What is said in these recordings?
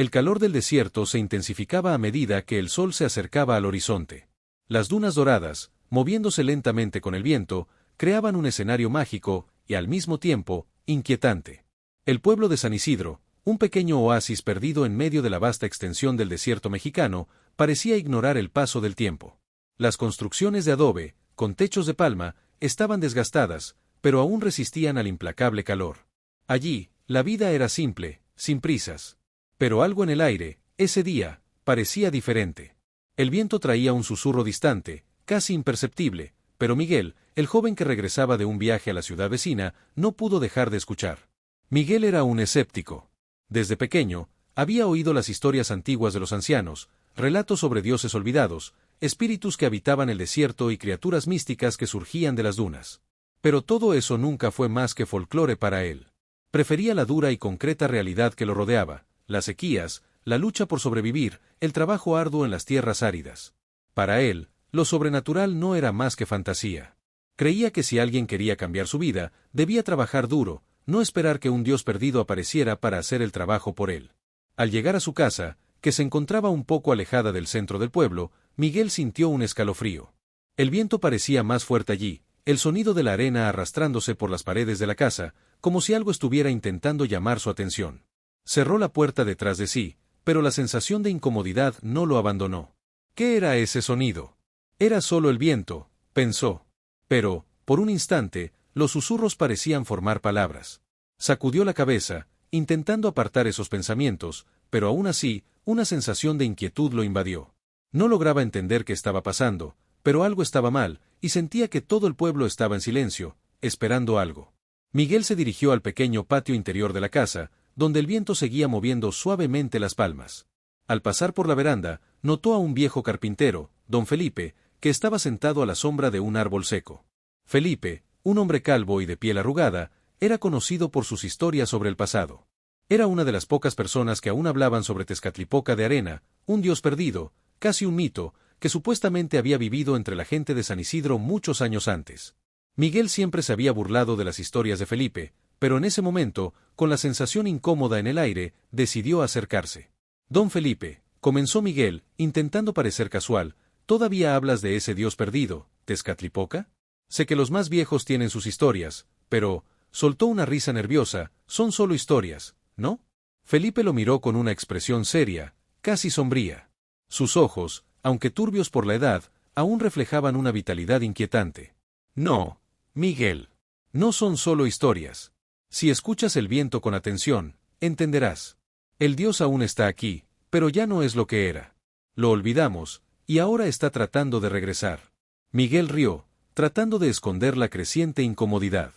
El calor del desierto se intensificaba a medida que el sol se acercaba al horizonte. Las dunas doradas, moviéndose lentamente con el viento, creaban un escenario mágico y, al mismo tiempo, inquietante. El pueblo de San Isidro, un pequeño oasis perdido en medio de la vasta extensión del desierto mexicano, parecía ignorar el paso del tiempo. Las construcciones de adobe, con techos de palma, estaban desgastadas, pero aún resistían al implacable calor. Allí, la vida era simple, sin prisas. Pero algo en el aire, ese día, parecía diferente. El viento traía un susurro distante, casi imperceptible, pero Miguel, el joven que regresaba de un viaje a la ciudad vecina, no pudo dejar de escuchar. Miguel era un escéptico. Desde pequeño, había oído las historias antiguas de los ancianos, relatos sobre dioses olvidados, espíritus que habitaban el desierto y criaturas místicas que surgían de las dunas. Pero todo eso nunca fue más que folclore para él. Prefería la dura y concreta realidad que lo rodeaba, las sequías, la lucha por sobrevivir, el trabajo arduo en las tierras áridas. Para él, lo sobrenatural no era más que fantasía. Creía que si alguien quería cambiar su vida, debía trabajar duro, no esperar que un dios perdido apareciera para hacer el trabajo por él. Al llegar a su casa, que se encontraba un poco alejada del centro del pueblo, Miguel sintió un escalofrío. El viento parecía más fuerte allí, el sonido de la arena arrastrándose por las paredes de la casa, como si algo estuviera intentando llamar su atención. Cerró la puerta detrás de sí, pero la sensación de incomodidad no lo abandonó. ¿Qué era ese sonido? Era solo el viento, pensó. Pero, por un instante, los susurros parecían formar palabras. Sacudió la cabeza, intentando apartar esos pensamientos, pero aún así, una sensación de inquietud lo invadió. No lograba entender qué estaba pasando, pero algo estaba mal, y sentía que todo el pueblo estaba en silencio, esperando algo. Miguel se dirigió al pequeño patio interior de la casa, donde el viento seguía moviendo suavemente las palmas. Al pasar por la veranda, notó a un viejo carpintero, don Felipe, que estaba sentado a la sombra de un árbol seco. Felipe, un hombre calvo y de piel arrugada, era conocido por sus historias sobre el pasado. Era una de las pocas personas que aún hablaban sobre Tezcatlipoca de Arena, un dios perdido, casi un mito, que supuestamente había vivido entre la gente de San Isidro muchos años antes. Miguel siempre se había burlado de las historias de Felipe, pero en ese momento, con la sensación incómoda en el aire, decidió acercarse. Don Felipe, comenzó Miguel, intentando parecer casual, ¿todavía hablas de ese dios perdido, Tezcatlipoca? Sé que los más viejos tienen sus historias, pero, soltó una risa nerviosa, son solo historias, ¿no? Felipe lo miró con una expresión seria, casi sombría. Sus ojos, aunque turbios por la edad, aún reflejaban una vitalidad inquietante. No, Miguel. No son solo historias. Si escuchas el viento con atención, entenderás. El dios aún está aquí, pero ya no es lo que era. Lo olvidamos, y ahora está tratando de regresar. Miguel rió, tratando de esconder la creciente incomodidad.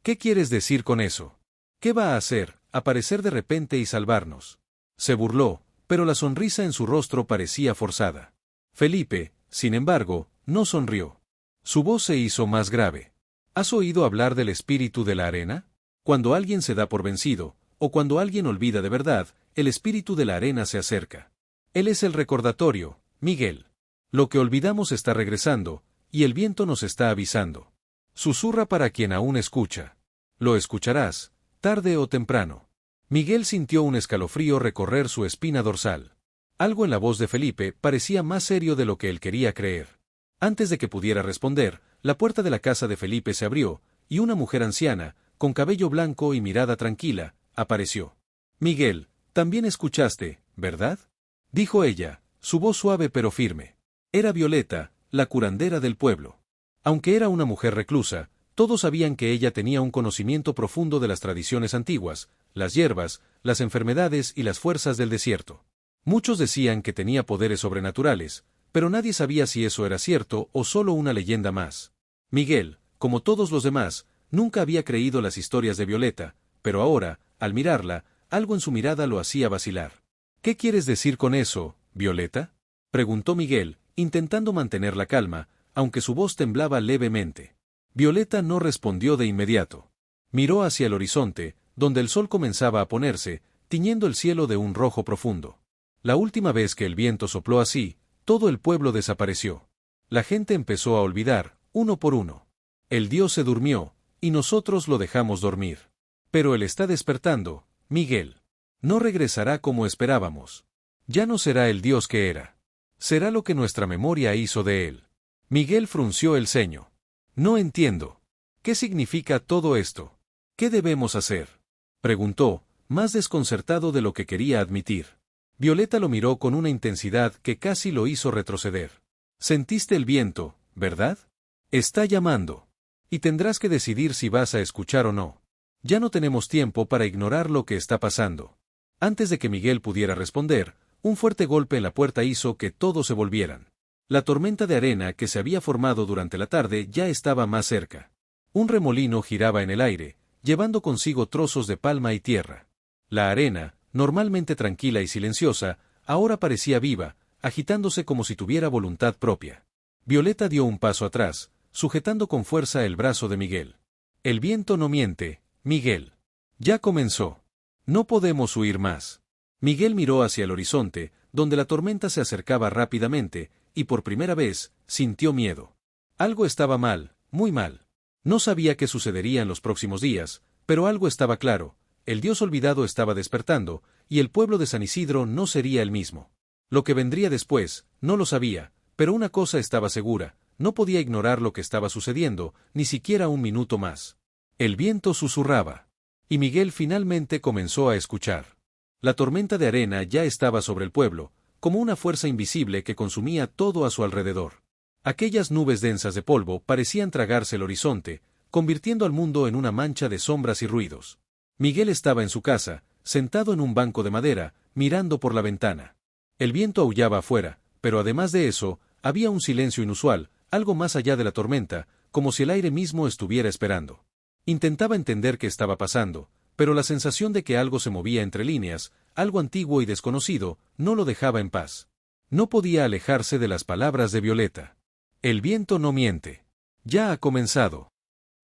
¿Qué quieres decir con eso? ¿Qué va a hacer, aparecer de repente y salvarnos? Se burló, pero la sonrisa en su rostro parecía forzada. Felipe, sin embargo, no sonrió. Su voz se hizo más grave. ¿Has oído hablar del espíritu de la arena? Cuando alguien se da por vencido, o cuando alguien olvida de verdad, el espíritu de la arena se acerca. Él es el recordatorio, Miguel. Lo que olvidamos está regresando, y el viento nos está avisando. Susurra para quien aún escucha. Lo escucharás, tarde o temprano. Miguel sintió un escalofrío recorrer su espina dorsal. Algo en la voz de Felipe parecía más serio de lo que él quería creer. Antes de que pudiera responder, la puerta de la casa de Felipe se abrió, y una mujer anciana, con cabello blanco y mirada tranquila, apareció. Miguel, también escuchaste, ¿verdad? Dijo ella, su voz suave pero firme. Era Violeta, la curandera del pueblo. Aunque era una mujer reclusa, todos sabían que ella tenía un conocimiento profundo de las tradiciones antiguas, las hierbas, las enfermedades y las fuerzas del desierto. Muchos decían que tenía poderes sobrenaturales, pero nadie sabía si eso era cierto o solo una leyenda más. Miguel, como todos los demás, nunca había creído las historias de Violeta, pero ahora, al mirarla, algo en su mirada lo hacía vacilar. ¿Qué quieres decir con eso, Violeta? Preguntó Miguel, intentando mantener la calma, aunque su voz temblaba levemente. Violeta no respondió de inmediato. Miró hacia el horizonte, donde el sol comenzaba a ponerse, tiñendo el cielo de un rojo profundo. La última vez que el viento sopló así, todo el pueblo desapareció. La gente empezó a olvidar, uno por uno. El dios se durmió, y nosotros lo dejamos dormir. Pero él está despertando, Miguel. No regresará como esperábamos. Ya no será el Dios que era. Será lo que nuestra memoria hizo de él. Miguel frunció el ceño. No entiendo. ¿Qué significa todo esto? ¿Qué debemos hacer? Preguntó, más desconcertado de lo que quería admitir. Violeta lo miró con una intensidad que casi lo hizo retroceder. Sentiste el viento, ¿verdad? Está llamando. Y tendrás que decidir si vas a escuchar o no. Ya no tenemos tiempo para ignorar lo que está pasando. Antes de que Miguel pudiera responder, un fuerte golpe en la puerta hizo que todos se volvieran. La tormenta de arena que se había formado durante la tarde ya estaba más cerca. Un remolino giraba en el aire, llevando consigo trozos de palma y tierra. La arena, normalmente tranquila y silenciosa, ahora parecía viva, agitándose como si tuviera voluntad propia. Violeta dio un paso atrás, sujetando con fuerza el brazo de Miguel. El viento no miente, Miguel. Ya comenzó. No podemos huir más. Miguel miró hacia el horizonte, donde la tormenta se acercaba rápidamente, y por primera vez, sintió miedo. Algo estaba mal, muy mal. No sabía qué sucedería en los próximos días, pero algo estaba claro: el Dios olvidado estaba despertando, y el pueblo de San Isidro no sería el mismo. Lo que vendría después, no lo sabía, pero una cosa estaba segura: no podía ignorar lo que estaba sucediendo, ni siquiera un minuto más. El viento susurraba. Y Miguel finalmente comenzó a escuchar. La tormenta de arena ya estaba sobre el pueblo, como una fuerza invisible que consumía todo a su alrededor. Aquellas nubes densas de polvo parecían tragarse el horizonte, convirtiendo al mundo en una mancha de sombras y ruidos. Miguel estaba en su casa, sentado en un banco de madera, mirando por la ventana. El viento aullaba afuera, pero además de eso, había un silencio inusual, algo más allá de la tormenta, como si el aire mismo estuviera esperando. Intentaba entender qué estaba pasando, pero la sensación de que algo se movía entre líneas, algo antiguo y desconocido, no lo dejaba en paz. No podía alejarse de las palabras de Violeta. El viento no miente. Ya ha comenzado.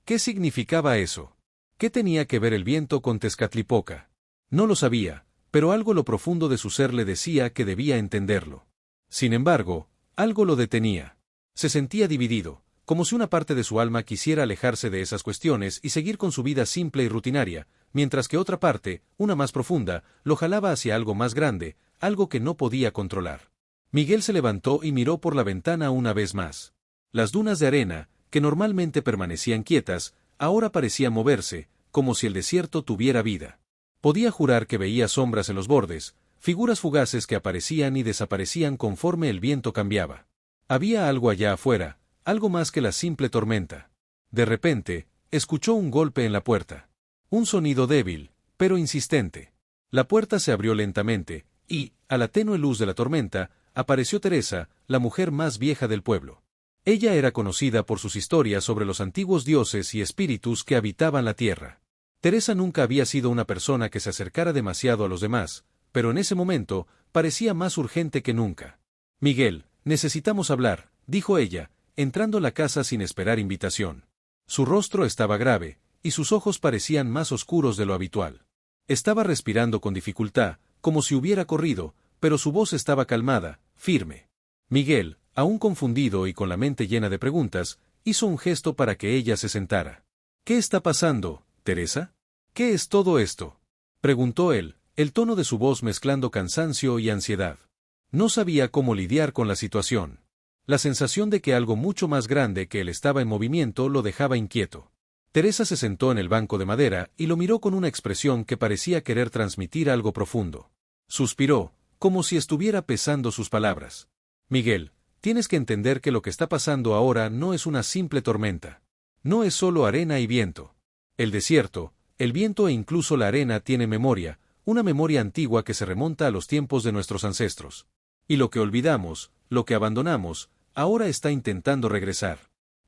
¿Qué significaba eso? ¿Qué tenía que ver el viento con Tezcatlipoca? No lo sabía, pero algo lo profundo de su ser le decía que debía entenderlo. Sin embargo, algo lo detenía. Se sentía dividido, como si una parte de su alma quisiera alejarse de esas cuestiones y seguir con su vida simple y rutinaria, mientras que otra parte, una más profunda, lo jalaba hacia algo más grande, algo que no podía controlar. Miguel se levantó y miró por la ventana una vez más. Las dunas de arena, que normalmente permanecían quietas, ahora parecían moverse, como si el desierto tuviera vida. Podía jurar que veía sombras en los bordes, figuras fugaces que aparecían y desaparecían conforme el viento cambiaba. Había algo allá afuera, algo más que la simple tormenta. De repente, escuchó un golpe en la puerta. Un sonido débil, pero insistente. La puerta se abrió lentamente, y, a la tenue luz de la tormenta, apareció Teresa, la mujer más vieja del pueblo. Ella era conocida por sus historias sobre los antiguos dioses y espíritus que habitaban la tierra. Teresa nunca había sido una persona que se acercara demasiado a los demás, pero en ese momento, parecía más urgente que nunca. Miguel, necesitamos hablar, dijo ella, entrando a la casa sin esperar invitación. Su rostro estaba grave, y sus ojos parecían más oscuros de lo habitual. Estaba respirando con dificultad, como si hubiera corrido, pero su voz estaba calmada, firme. Miguel, aún confundido y con la mente llena de preguntas, hizo un gesto para que ella se sentara. ¿Qué está pasando, Teresa? ¿Qué es todo esto?, preguntó él, el tono de su voz mezclando cansancio y ansiedad. No sabía cómo lidiar con la situación. La sensación de que algo mucho más grande que él estaba en movimiento lo dejaba inquieto. Teresa se sentó en el banco de madera y lo miró con una expresión que parecía querer transmitir algo profundo. Suspiró, como si estuviera pesando sus palabras. Miguel, tienes que entender que lo que está pasando ahora no es una simple tormenta. No es solo arena y viento. El desierto, el viento e incluso la arena tiene memoria, una memoria antigua que se remonta a los tiempos de nuestros ancestros. Y lo que olvidamos, lo que abandonamos, ahora está intentando regresar.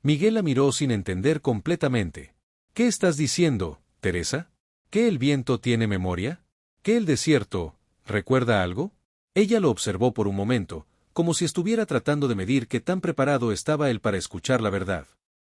Miguel la miró sin entender completamente. ¿Qué estás diciendo, Teresa? ¿Que el viento tiene memoria? ¿Que el desierto recuerda algo? Ella lo observó por un momento, como si estuviera tratando de medir qué tan preparado estaba él para escuchar la verdad.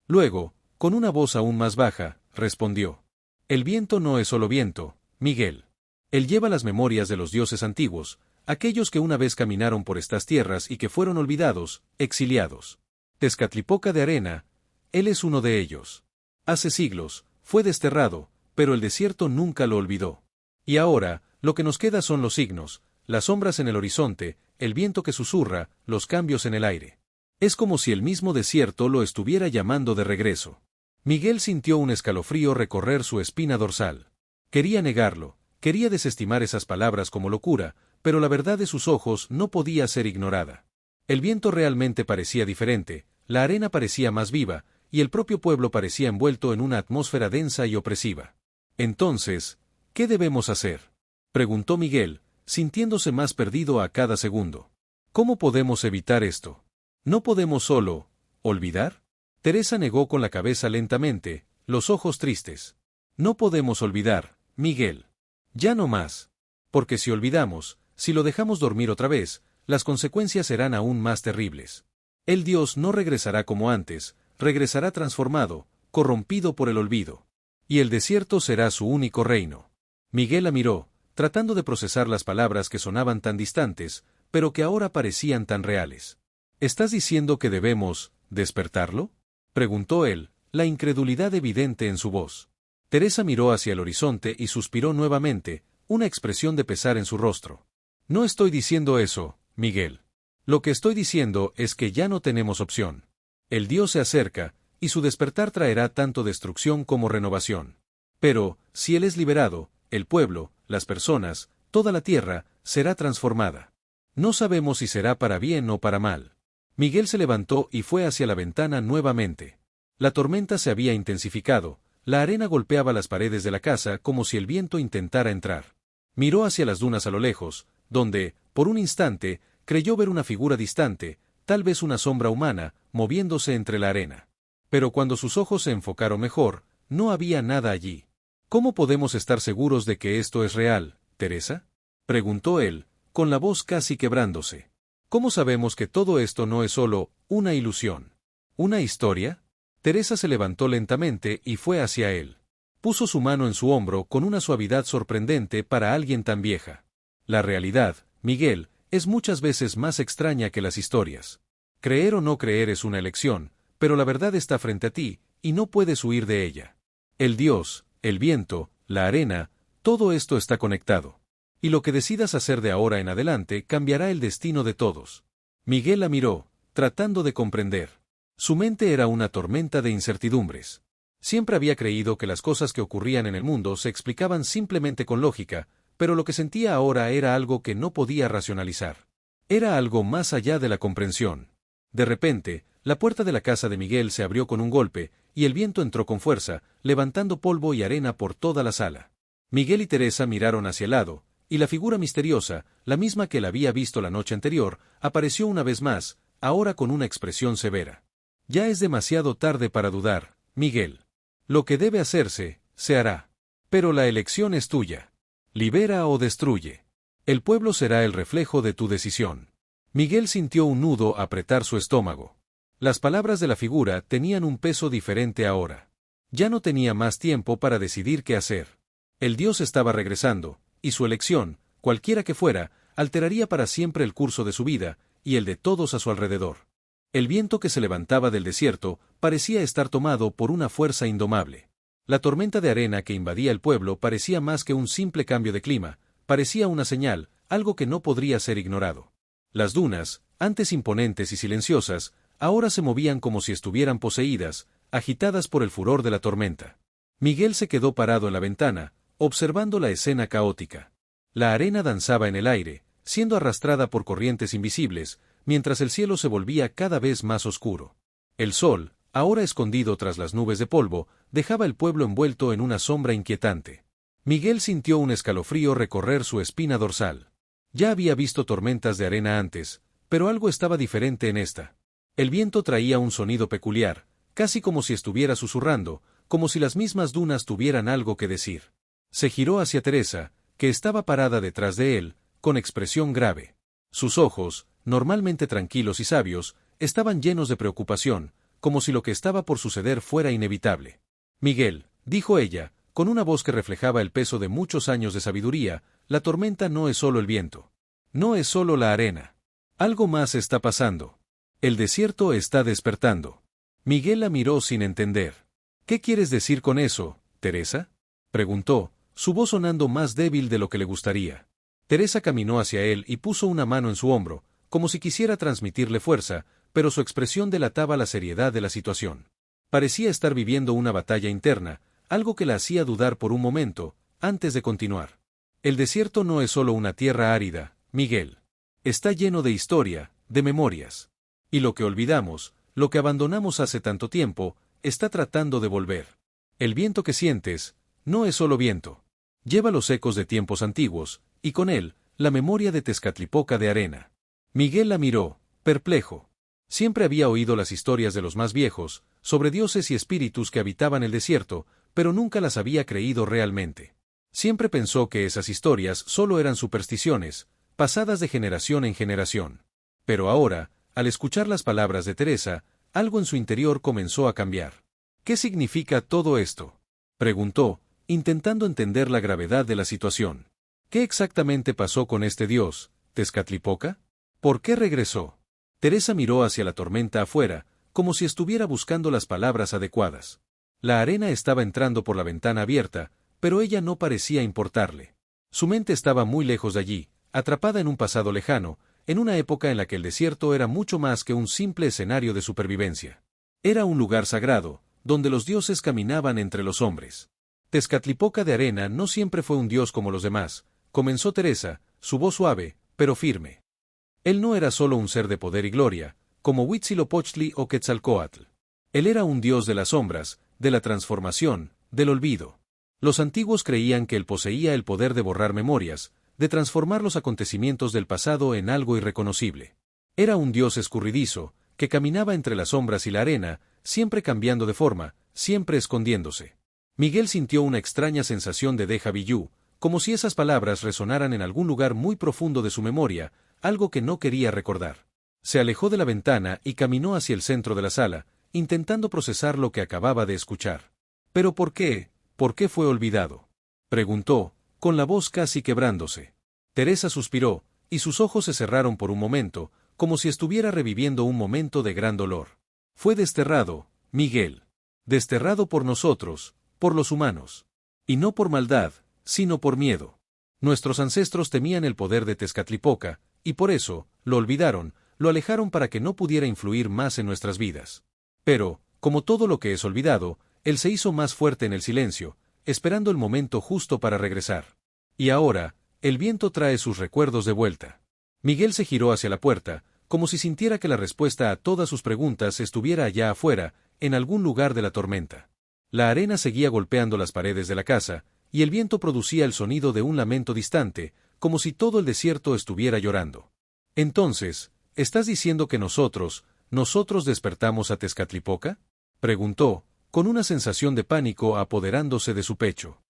Luego, con una voz aún más baja, respondió. El viento no es solo viento, Miguel. Él lleva las memorias de los dioses antiguos, aquellos que una vez caminaron por estas tierras y que fueron olvidados, exiliados. Tezcatlipoca de arena, él es uno de ellos. Hace siglos, fue desterrado, pero el desierto nunca lo olvidó. Y ahora, Lo que nos queda son los signos, las sombras en el horizonte, el viento que susurra, los cambios en el aire. Es como si el mismo desierto lo estuviera llamando de regreso. Miguel sintió un escalofrío recorrer su espina dorsal. Quería negarlo, quería desestimar esas palabras como locura, pero la verdad de sus ojos no podía ser ignorada. El viento realmente parecía diferente, la arena parecía más viva, y el propio pueblo parecía envuelto en una atmósfera densa y opresiva. Entonces, ¿qué debemos hacer?, preguntó Miguel, sintiéndose más perdido a cada segundo. ¿Cómo podemos evitar esto? ¿No podemos solo olvidar? Teresa negó con la cabeza lentamente, los ojos tristes. No podemos olvidar, Miguel. Ya no más. Porque si olvidamos, si lo dejamos dormir otra vez, las consecuencias serán aún más terribles. El Dios no regresará como antes, regresará transformado, corrompido por el olvido. Y el desierto será su único reino. Miguel la miró, tratando de procesar las palabras que sonaban tan distantes, pero que ahora parecían tan reales. ¿Estás diciendo que debemos despertarlo?, preguntó él, la incredulidad evidente en su voz. Teresa miró hacia el horizonte y suspiró nuevamente, una expresión de pesar en su rostro. No estoy diciendo eso, Miguel. Lo que estoy diciendo es que ya no tenemos opción. El Dios se acerca, y su despertar traerá tanto destrucción como renovación. Pero, si Él es liberado, el pueblo, las personas, toda la tierra, será transformada. No sabemos si será para bien o para mal. Miguel se levantó y fue hacia la ventana nuevamente. La tormenta se había intensificado, la arena golpeaba las paredes de la casa como si el viento intentara entrar. Miró hacia las dunas a lo lejos, donde, por un instante, creyó ver una figura distante, tal vez una sombra humana, moviéndose entre la arena. Pero cuando sus ojos se enfocaron mejor, no había nada allí. ¿Cómo podemos estar seguros de que esto es real, Teresa?, preguntó él, con la voz casi quebrándose. ¿Cómo sabemos que todo esto no es solo una ilusión? ¿Una historia? Teresa se levantó lentamente y fue hacia él. Puso su mano en su hombro con una suavidad sorprendente para alguien tan vieja. La realidad, Miguel, es muchas veces más extraña que las historias. Creer o no creer es una elección, pero la verdad está frente a ti, y no puedes huir de ella. El Dios, el viento, la arena, todo esto está conectado. Y lo que decidas hacer de ahora en adelante cambiará el destino de todos. Miguel la miró, tratando de comprender. Su mente era una tormenta de incertidumbres. Siempre había creído que las cosas que ocurrían en el mundo se explicaban simplemente con lógica, pero lo que sentía ahora era algo que no podía racionalizar. Era algo más allá de la comprensión. De repente, la puerta de la casa de Miguel se abrió con un golpe, y el viento entró con fuerza, levantando polvo y arena por toda la sala. Miguel y Teresa miraron hacia el lado, y la figura misteriosa, la misma que él había visto la noche anterior, apareció una vez más, ahora con una expresión severa. Ya es demasiado tarde para dudar, Miguel. Lo que debe hacerse, se hará. Pero la elección es tuya. Libera o destruye. El pueblo será el reflejo de tu decisión. Miguel sintió un nudo apretar su estómago. Las palabras de la figura tenían un peso diferente ahora. Ya no tenía más tiempo para decidir qué hacer. El Dios estaba regresando, y su elección, cualquiera que fuera, alteraría para siempre el curso de su vida, y el de todos a su alrededor. El viento que se levantaba del desierto parecía estar tomado por una fuerza indomable. La tormenta de arena que invadía el pueblo parecía más que un simple cambio de clima, parecía una señal, algo que no podría ser ignorado. Las dunas, antes imponentes y silenciosas, ahora se movían como si estuvieran poseídas, agitadas por el furor de la tormenta. Miguel se quedó parado en la ventana, observando la escena caótica. La arena danzaba en el aire, siendo arrastrada por corrientes invisibles, mientras el cielo se volvía cada vez más oscuro. El sol, ahora escondido tras las nubes de polvo, dejaba el pueblo envuelto en una sombra inquietante. Miguel sintió un escalofrío recorrer su espina dorsal. Ya había visto tormentas de arena antes, pero algo estaba diferente en esta. El viento traía un sonido peculiar, casi como si estuviera susurrando, como si las mismas dunas tuvieran algo que decir. Se giró hacia Teresa, que estaba parada detrás de él, con expresión grave. Sus ojos, normalmente tranquilos y sabios, estaban llenos de preocupación, como si lo que estaba por suceder fuera inevitable. Miguel, dijo ella, con una voz que reflejaba el peso de muchos años de sabiduría, la tormenta no es solo el viento. No es solo la arena. Algo más está pasando. El desierto está despertando. Miguel la miró sin entender. ¿Qué quieres decir con eso, Teresa?, preguntó, su voz sonando más débil de lo que le gustaría. Teresa caminó hacia él y puso una mano en su hombro, como si quisiera transmitirle fuerza, pero su expresión delataba la seriedad de la situación. Parecía estar viviendo una batalla interna, algo que la hacía dudar por un momento, antes de continuar. El desierto no es solo una tierra árida, Miguel. Está lleno de historia, de memorias. Y lo que olvidamos, lo que abandonamos hace tanto tiempo, está tratando de volver. El viento que sientes, no es solo viento. Lleva los ecos de tiempos antiguos, y con él, la memoria de Tezcatlipoca de arena. Miguel la miró, perplejo. Siempre había oído las historias de los más viejos, sobre dioses y espíritus que habitaban el desierto, pero nunca las había creído realmente. Siempre pensó que esas historias solo eran supersticiones, pasadas de generación en generación. Pero ahora, al escuchar las palabras de Teresa, algo en su interior comenzó a cambiar. ¿Qué significa todo esto?, preguntó, intentando entender la gravedad de la situación. ¿Qué exactamente pasó con este dios, Tezcatlipoca? ¿Por qué regresó? Teresa miró hacia la tormenta afuera, como si estuviera buscando las palabras adecuadas. La arena estaba entrando por la ventana abierta, pero ella no parecía importarle. Su mente estaba muy lejos de allí, atrapada en un pasado lejano, en una época en la que el desierto era mucho más que un simple escenario de supervivencia. Era un lugar sagrado, donde los dioses caminaban entre los hombres. Tezcatlipoca de arena no siempre fue un dios como los demás, comenzó Teresa, su voz suave, pero firme. Él no era solo un ser de poder y gloria, como Huitzilopochtli o Quetzalcóatl. Él era un dios de las sombras, de la transformación, del olvido. Los antiguos creían que él poseía el poder de borrar memorias, de transformar los acontecimientos del pasado en algo irreconocible. Era un dios escurridizo, que caminaba entre las sombras y la arena, siempre cambiando de forma, siempre escondiéndose. Miguel sintió una extraña sensación de déjà vu, como si esas palabras resonaran en algún lugar muy profundo de su memoria, algo que no quería recordar. Se alejó de la ventana y caminó hacia el centro de la sala, intentando procesar lo que acababa de escuchar. ¿Pero por qué? ¿Por qué fue olvidado?, preguntó, con la voz casi quebrándose. Teresa suspiró, y sus ojos se cerraron por un momento, como si estuviera reviviendo un momento de gran dolor. Fue desterrado, Miguel. Desterrado por nosotros, por los humanos. Y no por maldad, sino por miedo. Nuestros ancestros temían el poder de Tezcatlipoca, y por eso, lo olvidaron, lo alejaron para que no pudiera influir más en nuestras vidas. Pero, como todo lo que es olvidado, él se hizo más fuerte en el silencio, esperando el momento justo para regresar. Y ahora, el viento trae sus recuerdos de vuelta. Miguel se giró hacia la puerta, como si sintiera que la respuesta a todas sus preguntas estuviera allá afuera, en algún lugar de la tormenta. La arena seguía golpeando las paredes de la casa, y el viento producía el sonido de un lamento distante, como si todo el desierto estuviera llorando. Entonces, ¿estás diciendo que nosotros despertamos a Tezcatlipoca?, preguntó, con una sensación de pánico apoderándose de su pecho.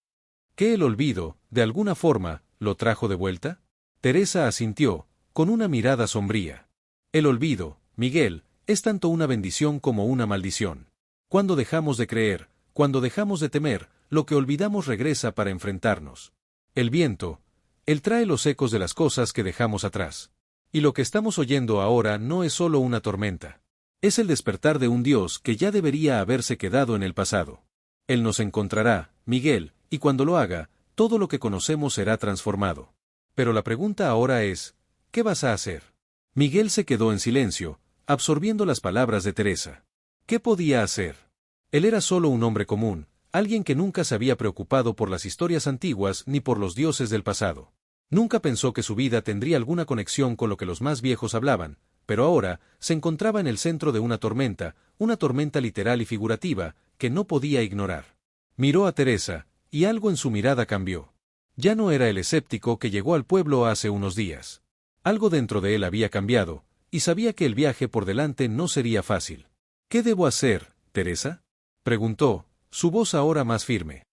¿Que el olvido, de alguna forma, lo trajo de vuelta? Teresa asintió, con una mirada sombría. El olvido, Miguel, es tanto una bendición como una maldición. Cuando dejamos de creer, cuando dejamos de temer, lo que olvidamos regresa para enfrentarnos. El viento, él trae los ecos de las cosas que dejamos atrás. Y lo que estamos oyendo ahora no es solo una tormenta. Es el despertar de un Dios que ya debería haberse quedado en el pasado. Él nos encontrará, Miguel, y cuando lo haga, todo lo que conocemos será transformado. Pero la pregunta ahora es, ¿qué vas a hacer? Miguel se quedó en silencio, absorbiendo las palabras de Teresa. ¿Qué podía hacer? Él era solo un hombre común, alguien que nunca se había preocupado por las historias antiguas ni por los dioses del pasado. Nunca pensó que su vida tendría alguna conexión con lo que los más viejos hablaban, pero ahora se encontraba en el centro de una tormenta literal y figurativa, que no podía ignorar. Miró a Teresa, y algo en su mirada cambió. Ya no era el escéptico que llegó al pueblo hace unos días. Algo dentro de él había cambiado, y sabía que el viaje por delante no sería fácil. ¿Qué debo hacer, Teresa?, preguntó, su voz ahora más firme.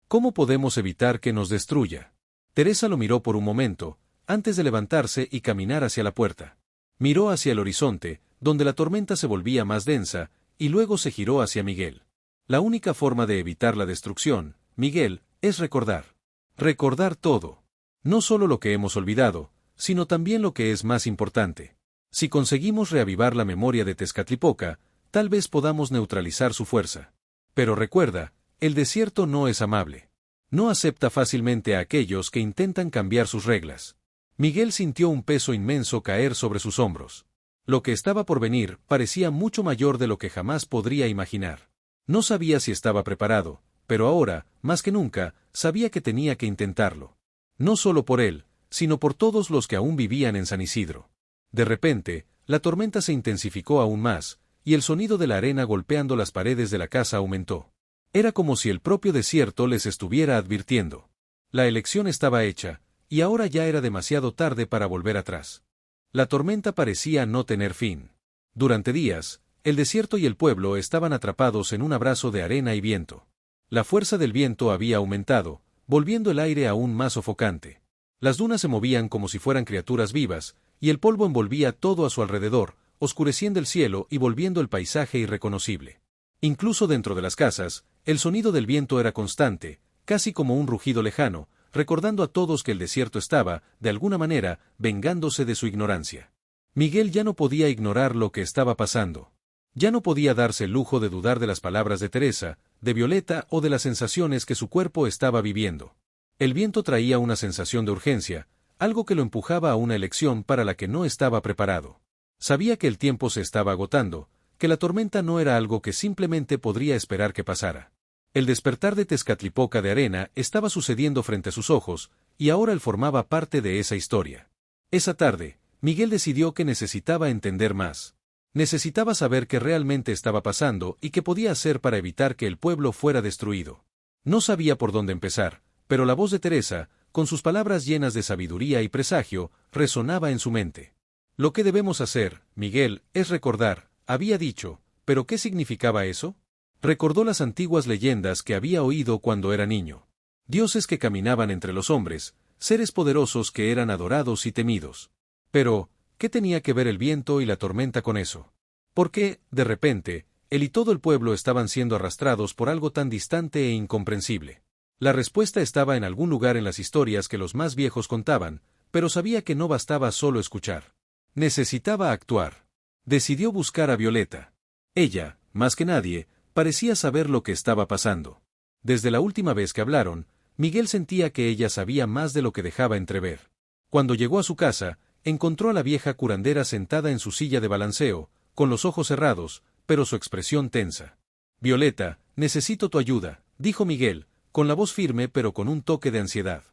¿Cómo podemos evitar que nos destruya? Teresa lo miró por un momento, antes de levantarse y caminar hacia la puerta. Miró hacia el horizonte, donde la tormenta se volvía más densa, y luego se giró hacia Miguel. La única forma de evitar la destrucción, Miguel, es recordar. Recordar todo. No solo lo que hemos olvidado, sino también lo que es más importante. Si conseguimos reavivar la memoria de Tezcatlipoca, tal vez podamos neutralizar su fuerza. Pero recuerda, el desierto no es amable. No acepta fácilmente a aquellos que intentan cambiar sus reglas. Miguel sintió un peso inmenso caer sobre sus hombros. Lo que estaba por venir parecía mucho mayor de lo que jamás podría imaginar. No sabía si estaba preparado, pero ahora, más que nunca, sabía que tenía que intentarlo. No solo por él, sino por todos los que aún vivían en San Isidro. De repente, la tormenta se intensificó aún más, y el sonido de la arena golpeando las paredes de la casa aumentó. Era como si el propio desierto les estuviera advirtiendo. La elección estaba hecha, y ahora ya era demasiado tarde para volver atrás. La tormenta parecía no tener fin. Durante días, el desierto y el pueblo estaban atrapados en un abrazo de arena y viento. La fuerza del viento había aumentado, volviendo el aire aún más sofocante. Las dunas se movían como si fueran criaturas vivas, y el polvo envolvía todo a su alrededor, oscureciendo el cielo y volviendo el paisaje irreconocible. Incluso dentro de las casas, el sonido del viento era constante, casi como un rugido lejano, recordando a todos que el desierto estaba, de alguna manera, vengándose de su ignorancia. Miguel ya no podía ignorar lo que estaba pasando. Ya no podía darse el lujo de dudar de las palabras de Teresa, de Violeta o de las sensaciones que su cuerpo estaba viviendo. El viento traía una sensación de urgencia, algo que lo empujaba a una elección para la que no estaba preparado. Sabía que el tiempo se estaba agotando, que la tormenta no era algo que simplemente podría esperar que pasara. El despertar de Tezcatlipoca de Arena estaba sucediendo frente a sus ojos, y ahora él formaba parte de esa historia. Esa tarde, Miguel decidió que necesitaba entender más. Necesitaba saber qué realmente estaba pasando y qué podía hacer para evitar que el pueblo fuera destruido. No sabía por dónde empezar, pero la voz de Teresa, con sus palabras llenas de sabiduría y presagio, resonaba en su mente. Lo que debemos hacer, Miguel, es recordar, había dicho, ¿pero qué significaba eso? Recordó las antiguas leyendas que había oído cuando era niño. Dioses que caminaban entre los hombres, seres poderosos que eran adorados y temidos. Pero, ¿qué tenía que ver el viento y la tormenta con eso? ¿Por qué, de repente, él y todo el pueblo estaban siendo arrastrados por algo tan distante e incomprensible? La respuesta estaba en algún lugar en las historias que los más viejos contaban, pero sabía que no bastaba solo escuchar. Necesitaba actuar. Decidió buscar a Violeta. Ella, más que nadie, parecía saber lo que estaba pasando. Desde la última vez que hablaron, Miguel sentía que ella sabía más de lo que dejaba entrever. Cuando llegó a su casa, encontró a la vieja curandera sentada en su silla de balanceo, con los ojos cerrados, pero su expresión tensa. «Violeta, necesito tu ayuda», dijo Miguel, con la voz firme pero con un toque de ansiedad.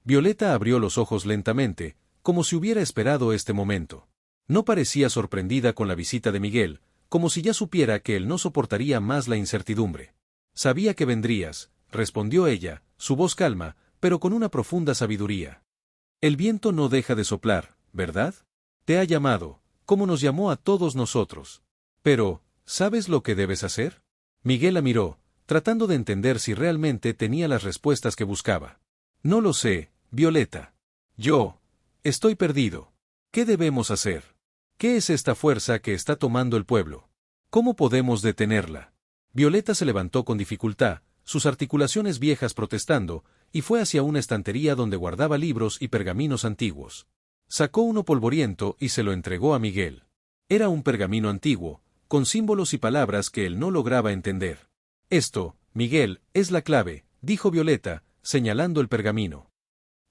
Violeta abrió los ojos lentamente, como si hubiera esperado este momento. No parecía sorprendida con la visita de Miguel, como si ya supiera que él no soportaría más la incertidumbre. «Sabía que vendrías», respondió ella, su voz calma, pero con una profunda sabiduría. «El viento no deja de soplar, ¿verdad? Te ha llamado, como nos llamó a todos nosotros. Pero, ¿sabes lo que debes hacer?» Miguel la miró, tratando de entender si realmente tenía las respuestas que buscaba. «No lo sé, Violeta. Estoy perdido. ¿Qué debemos hacer? ¿Qué es esta fuerza que está tomando el pueblo? ¿Cómo podemos detenerla?» Violeta se levantó con dificultad, sus articulaciones viejas protestando, y fue hacia una estantería donde guardaba libros y pergaminos antiguos. Sacó uno polvoriento y se lo entregó a Miguel. Era un pergamino antiguo, con símbolos y palabras que él no lograba entender. «Esto, Miguel, es la clave», dijo Violeta, señalando el pergamino.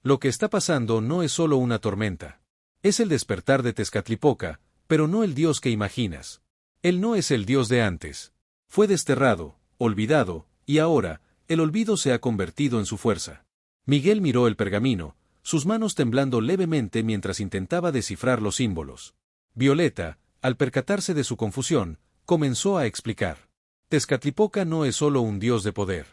«Lo que está pasando no es solo una tormenta. Es el despertar de Tezcatlipoca, pero no el Dios que imaginas. Él no es el Dios de antes. Fue desterrado, olvidado, y ahora, el olvido se ha convertido en su fuerza». Miguel miró el pergamino, sus manos temblando levemente mientras intentaba descifrar los símbolos. Violeta, al percatarse de su confusión, comenzó a explicar. «Tezcatlipoca no es solo un dios de poder.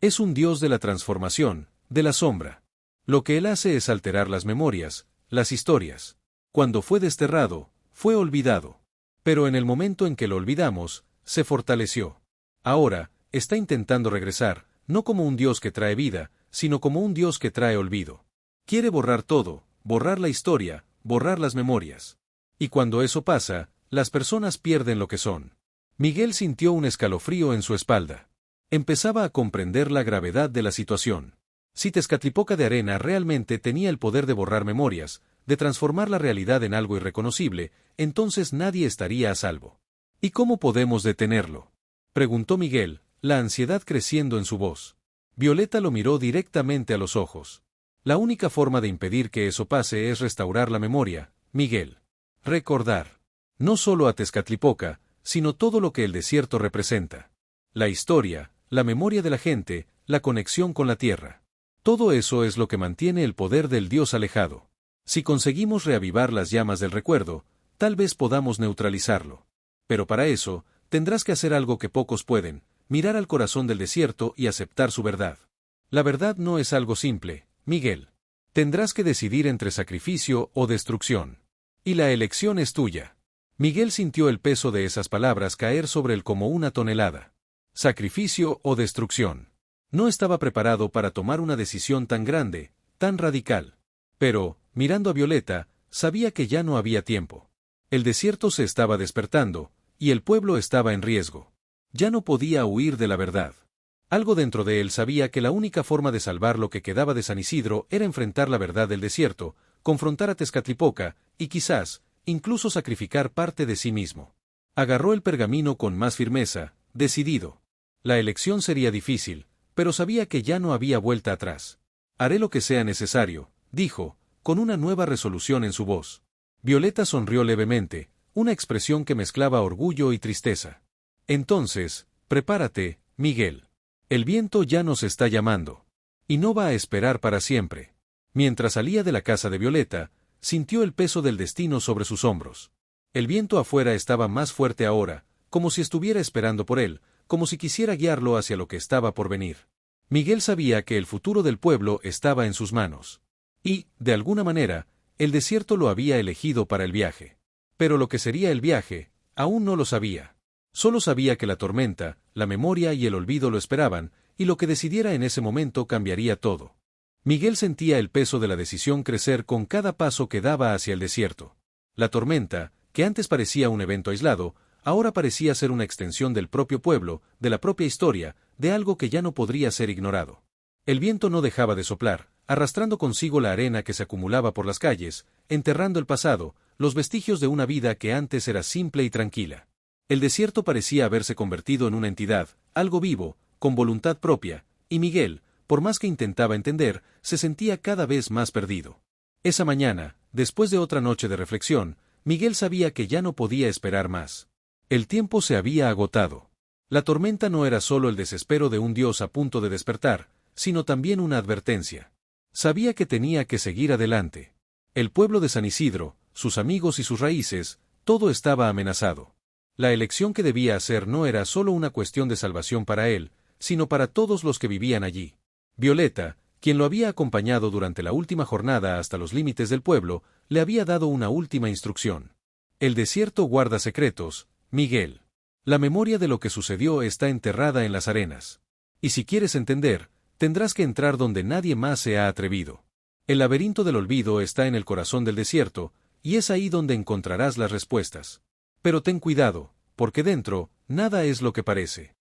Es un dios de la transformación, de la sombra. Lo que él hace es alterar las memorias, las historias. Cuando fue desterrado, fue olvidado. Pero en el momento en que lo olvidamos, se fortaleció. Ahora, está intentando regresar, no como un dios que trae vida, sino como un dios que trae olvido. Quiere borrar todo, borrar la historia, borrar las memorias. Y cuando eso pasa, las personas pierden lo que son». Miguel sintió un escalofrío en su espalda. Empezaba a comprender la gravedad de la situación. Si Tezcatlipoca de Arena realmente tenía el poder de borrar memorias, de transformar la realidad en algo irreconocible, entonces nadie estaría a salvo. «¿Y cómo podemos detenerlo?», preguntó Miguel, la ansiedad creciendo en su voz. Violeta lo miró directamente a los ojos. La única forma de impedir que eso pase es restaurar la memoria, Miguel. Recordar. No solo a Tezcatlipoca, sino todo lo que el desierto representa. La historia, la memoria de la gente, la conexión con la tierra. Todo eso es lo que mantiene el poder del Dios alejado. Si conseguimos reavivar las llamas del recuerdo, tal vez podamos neutralizarlo. Pero para eso, tendrás que hacer algo que pocos pueden, mirar al corazón del desierto y aceptar su verdad. La verdad no es algo simple, Miguel. Tendrás que decidir entre sacrificio o destrucción. Y la elección es tuya. Miguel sintió el peso de esas palabras caer sobre él como una tonelada. Sacrificio o destrucción. No estaba preparado para tomar una decisión tan grande, tan radical. Pero, mirando a Violeta, sabía que ya no había tiempo. El desierto se estaba despertando, y el pueblo estaba en riesgo. Ya no podía huir de la verdad. Algo dentro de él sabía que la única forma de salvar lo que quedaba de San Isidro era enfrentar la verdad del desierto, confrontar a Tezcatlipoca, y quizás, incluso sacrificar parte de sí mismo. Agarró el pergamino con más firmeza, decidido. La elección sería difícil, pero sabía que ya no había vuelta atrás. Haré lo que sea necesario, dijo, con una nueva resolución en su voz. Violeta sonrió levemente, una expresión que mezclaba orgullo y tristeza. Entonces, prepárate, Miguel. El viento ya nos está llamando. Y no va a esperar para siempre. Mientras salía de la casa de Violeta, sintió el peso del destino sobre sus hombros. El viento afuera estaba más fuerte ahora, como si estuviera esperando por él, como si quisiera guiarlo hacia lo que estaba por venir. Miguel sabía que el futuro del pueblo estaba en sus manos. Y, de alguna manera, el desierto lo había elegido para el viaje. Pero lo que sería el viaje, aún no lo sabía. Solo sabía que la tormenta, la memoria y el olvido lo esperaban, y lo que decidiera en ese momento cambiaría todo. Miguel sentía el peso de la decisión crecer con cada paso que daba hacia el desierto. La tormenta, que antes parecía un evento aislado, ahora parecía ser una extensión del propio pueblo, de la propia historia, de algo que ya no podría ser ignorado. El viento no dejaba de soplar, arrastrando consigo la arena que se acumulaba por las calles, enterrando el pasado, los vestigios de una vida que antes era simple y tranquila. El desierto parecía haberse convertido en una entidad, algo vivo, con voluntad propia, y Miguel, por más que intentaba entender, se sentía cada vez más perdido. Esa mañana, después de otra noche de reflexión, Miguel sabía que ya no podía esperar más. El tiempo se había agotado. La tormenta no era solo el desespero de un dios a punto de despertar, sino también una advertencia. Sabía que tenía que seguir adelante. El pueblo de San Isidro, sus amigos y sus raíces, todo estaba amenazado. La elección que debía hacer no era solo una cuestión de salvación para él, sino para todos los que vivían allí. Violeta, quien lo había acompañado durante la última jornada hasta los límites del pueblo, le había dado una última instrucción. El desierto guarda secretos, Miguel. La memoria de lo que sucedió está enterrada en las arenas. Y si quieres entender, tendrás que entrar donde nadie más se ha atrevido. El laberinto del olvido está en el corazón del desierto, y es ahí donde encontrarás las respuestas. Pero ten cuidado, porque dentro, nada es lo que parece.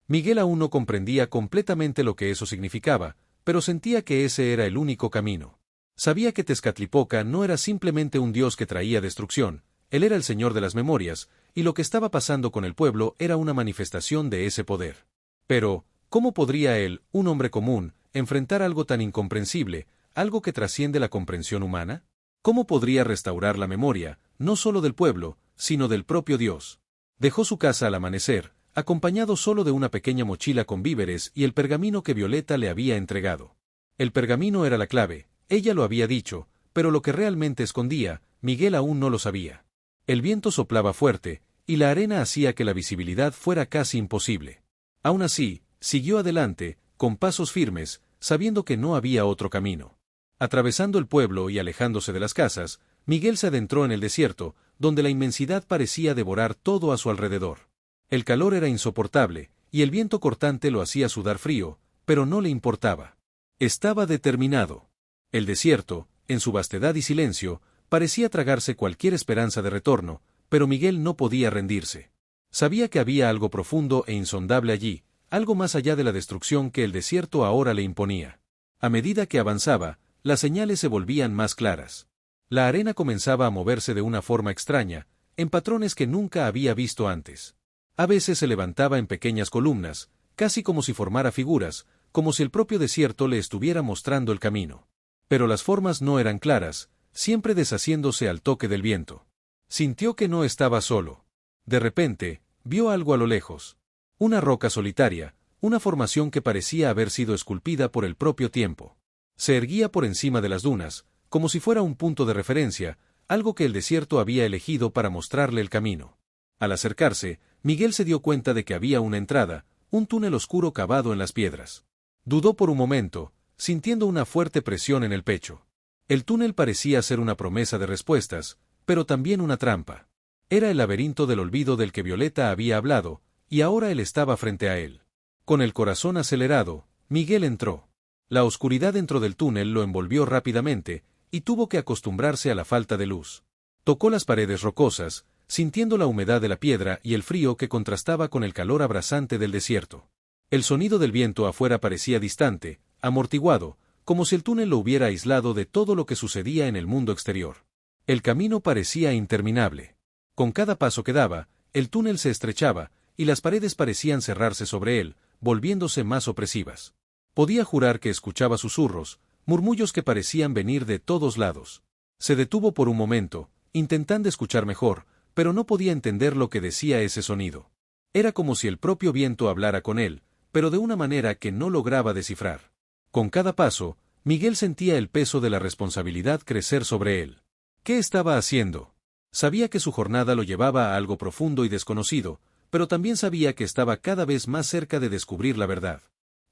Miguel aún no comprendía completamente lo que eso significaba, pero sentía que ese era el único camino. Sabía que Tezcatlipoca no era simplemente un dios que traía destrucción, él era el señor de las memorias, y lo que estaba pasando con el pueblo era una manifestación de ese poder. Pero, ¿cómo podría él, un hombre común, enfrentar algo tan incomprensible, algo que trasciende la comprensión humana? ¿Cómo podría restaurar la memoria, no solo del pueblo, sino del propio Dios? Dejó su casa al amanecer, acompañado solo de una pequeña mochila con víveres y el pergamino que Violeta le había entregado. El pergamino era la clave, ella lo había dicho, pero lo que realmente escondía, Miguel aún no lo sabía. El viento soplaba fuerte, y la arena hacía que la visibilidad fuera casi imposible. Aún así, siguió adelante, con pasos firmes, sabiendo que no había otro camino. Atravesando el pueblo y alejándose de las casas, Miguel se adentró en el desierto, donde la inmensidad parecía devorar todo a su alrededor. El calor era insoportable, y el viento cortante lo hacía sudar frío, pero no le importaba. Estaba determinado. El desierto, en su vastedad y silencio, parecía tragarse cualquier esperanza de retorno, pero Miguel no podía rendirse. Sabía que había algo profundo e insondable allí, algo más allá de la destrucción que el desierto ahora le imponía. A medida que avanzaba, las señales se volvían más claras. La arena comenzaba a moverse de una forma extraña, en patrones que nunca había visto antes. A veces se levantaba en pequeñas columnas, casi como si formara figuras, como si el propio desierto le estuviera mostrando el camino. Pero las formas no eran claras, siempre deshaciéndose al toque del viento. Sintió que no estaba solo. De repente, vio algo a lo lejos. Una roca solitaria, una formación que parecía haber sido esculpida por el propio tiempo. Se erguía por encima de las dunas, como si fuera un punto de referencia, algo que el desierto había elegido para mostrarle el camino. Al acercarse, Miguel se dio cuenta de que había una entrada, un túnel oscuro cavado en las piedras. Dudó por un momento, sintiendo una fuerte presión en el pecho. El túnel parecía ser una promesa de respuestas, pero también una trampa. Era el laberinto del olvido del que Violeta había hablado, y ahora él estaba frente a él. Con el corazón acelerado, Miguel entró. La oscuridad dentro del túnel lo envolvió rápidamente, y tuvo que acostumbrarse a la falta de luz. Tocó las paredes rocosas, sintiendo la humedad de la piedra y el frío que contrastaba con el calor abrasante del desierto. El sonido del viento afuera parecía distante, amortiguado, como si el túnel lo hubiera aislado de todo lo que sucedía en el mundo exterior. El camino parecía interminable. Con cada paso que daba, el túnel se estrechaba, y las paredes parecían cerrarse sobre él, volviéndose más opresivas. Podía jurar que escuchaba susurros, murmullos que parecían venir de todos lados. Se detuvo por un momento, intentando escuchar mejor, pero no podía entender lo que decía ese sonido. Era como si el propio viento hablara con él, pero de una manera que no lograba descifrar. Con cada paso, Miguel sentía el peso de la responsabilidad crecer sobre él. ¿Qué estaba haciendo? Sabía que su jornada lo llevaba a algo profundo y desconocido, pero también sabía que estaba cada vez más cerca de descubrir la verdad.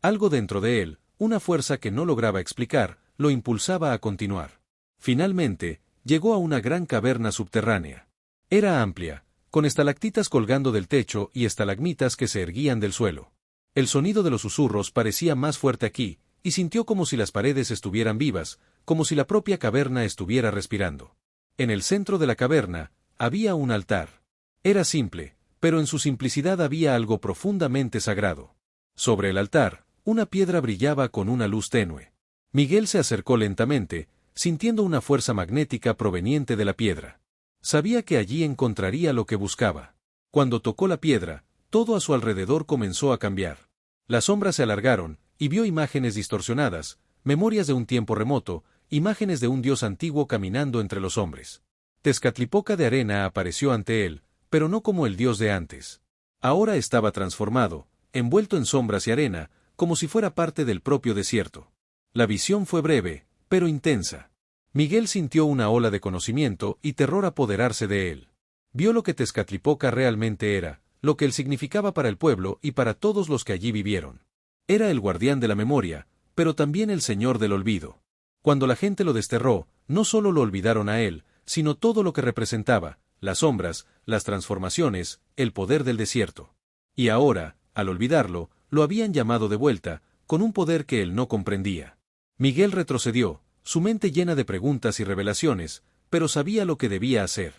Algo dentro de él, una fuerza que no lograba explicar, lo impulsaba a continuar. Finalmente, llegó a una gran caverna subterránea. Era amplia, con estalactitas colgando del techo y estalagmitas que se erguían del suelo. El sonido de los susurros parecía más fuerte aquí, y sintió como si las paredes estuvieran vivas, como si la propia caverna estuviera respirando. En el centro de la caverna, había un altar. Era simple, pero en su simplicidad había algo profundamente sagrado. Sobre el altar, una piedra brillaba con una luz tenue. Miguel se acercó lentamente, sintiendo una fuerza magnética proveniente de la piedra. Sabía que allí encontraría lo que buscaba. Cuando tocó la piedra, todo a su alrededor comenzó a cambiar. Las sombras se alargaron, y vio imágenes distorsionadas, memorias de un tiempo remoto, imágenes de un dios antiguo caminando entre los hombres. Tezcatlipoca de arena apareció ante él, pero no como el dios de antes. Ahora estaba transformado, envuelto en sombras y arena, como si fuera parte del propio desierto. La visión fue breve, pero intensa. Miguel sintió una ola de conocimiento y terror apoderarse de él. Vio lo que Tezcatlipoca realmente era, lo que él significaba para el pueblo y para todos los que allí vivieron. Era el guardián de la memoria, pero también el señor del olvido. Cuando la gente lo desterró, no solo lo olvidaron a él, sino todo lo que representaba, las sombras, las transformaciones, el poder del desierto. Y ahora, al olvidarlo, lo habían llamado de vuelta, con un poder que él no comprendía. Miguel retrocedió, su mente llena de preguntas y revelaciones, pero sabía lo que debía hacer.